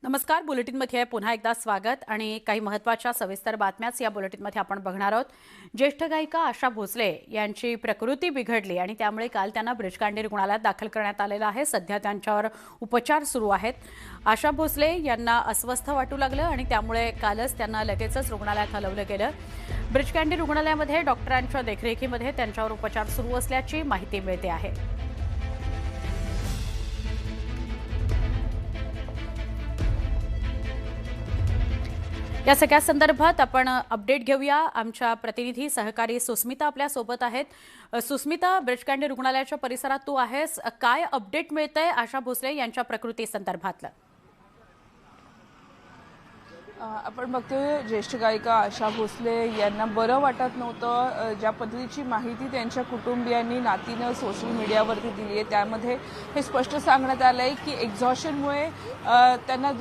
नमस्कार. बुलेटिनमध्ये पुन्हा एकदा स्वागत आणि काही महत्त्वाच्या सविस्तर बातम्याच या बुलेटिनमध्ये आपण बघणार आहोत. ज्येष्ठ गायिका आशा भोसले यांची प्रकृती बिघडली आणि त्यामुळे काल त्यांना ब्रीचकांडी रुग्णालयात दाखल करण्यात आलेलं आहे. सध्या त्यांच्यावर उपचार सुरू आहेत. आशा भोसले यांना अस्वस्थ वाटू लागलं आणि त्यामुळे कालच त्यांना लगेचच रुग्णालयात हलवलं गेलं. ब्रीचकांडी रुग्णालयामध्ये डॉक्टरांच्या देखरेखीमध्ये त्यांच्यावर उपचार सुरू असल्याची माहिती मिळते आहे. या सगळ्या संदर्भात आपण अपडेट घेऊया. आमच्या प्रतिनिधी सहकारी सुस्मिता आपल्या सोबत आहेत. सुस्मिता, ब्रीचकांडी रुग्णालयाच्या परिसरात तू आहेस. काय अपडेट मिळतंय आशा भोसले यांच्या प्रकृती संदर्भातलं? आपण बघतोय ज्येष्ठ गायिका आशा भोसले यांना बरं वाटत नव्हतं. ज्या पद्धतीची माहिती त्यांच्या कुटुंबियांनी नातीनं सोशल मीडियावरती दिली आहे त्यामध्ये हे स्पष्ट सांगण्यात आलं आहे की एक्झॉशनमुळे त्यांना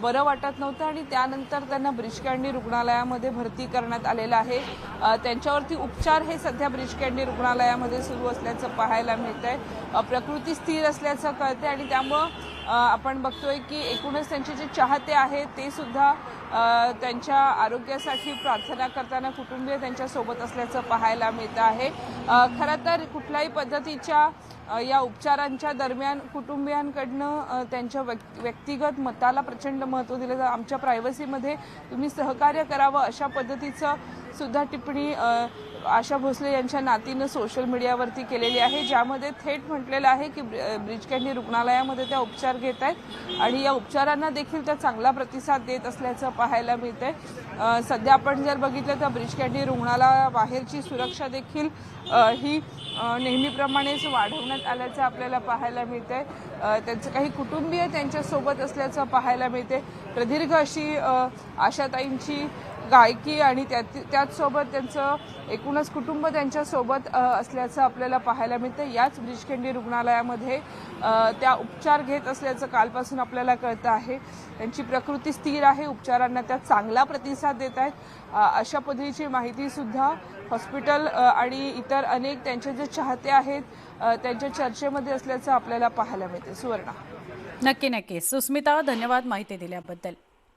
बरं वाटत नव्हतं आणि त्यानंतर त्यांना ब्रीचकांडी रुग्णालयामध्ये भरती करण्यात आलेलं आहे. त्यांच्यावरती उपचार हे सध्या ब्रीचकांडी रुग्णालयामध्ये सुरू असल्याचं पाहायला मिळत आहे. प्रकृती स्थिर असल्याचं कळते आणि त्यामुळं आपण बघतोय की एकूणच त्यांचे जे चाहते आहेत ते सुद्धा त्यांच्या आरोग्यासाठी प्रार्थना करताना कुटुंबीय त्यांच्या सोबत असल्याचं पाहायला मिळतं आहे. खरं तर कुठल्याही पद्धतीच्या या उपचारांच्या दरम्यान कुटुंबियांकडनं त्यांच्या व्यक्तिगत मताला प्रचंड महत्त्व दिलं जातं. आमच्या प्रायव्हसीमध्ये तुम्ही सहकार्य करावं अशा पद्धतीचं सुद्धा टिप्पणी आशा भोसले यांच्या नातीनं सोशल मीडियावरती केलेली आहे, ज्यामध्ये थेट म्हटलेलं आहे की ब्रीचकांडी रुग्णालयामध्ये त्या उपचार घेत आहेत आणि या उपचारांना देखील त्या चांगला प्रतिसाद देत असल्याचं पाहायला मिळतंय. सध्या आपण जर बघितलं तर ब्रीचकांडी रुग्णालयाबाहेरची सुरक्षा देखील ही नेहमीप्रमाणेच वाढवण्यात आल्याचं आपल्याला पाहायला मिळतंय. त्यांचं काही कुटुंबीय त्यांच्यासोबत असल्याचं पाहायला मिळते. प्रदीर्घ अशी आशाताईंची गायकी आणि त्याचसोबत त्यांचं एकूणच कुटुंब त्यांच्यासोबत असल्याचं आपल्याला पाहायला मिळतं. याच ब्रीचकांडी रुग्णालयामध्ये त्या उपचार घेत असल्याचं कालपासून आपल्याला कळतं आहे. त्यांची प्रकृती स्थिर आहे, उपचारांना त्या चांगला प्रतिसाद देत आहेत अशा पद्धतीची माहिती सुद्धा हॉस्पिटल आणि इतर अनेक त्यांचे जे चाहते आहेत त्यांच्या चर्चेमध्ये असल्याचं आपल्याला पाहायला मिळते. सुवर्णा. नक्की. सुस्मिता, धन्यवाद माहिती दिल्याबद्दल.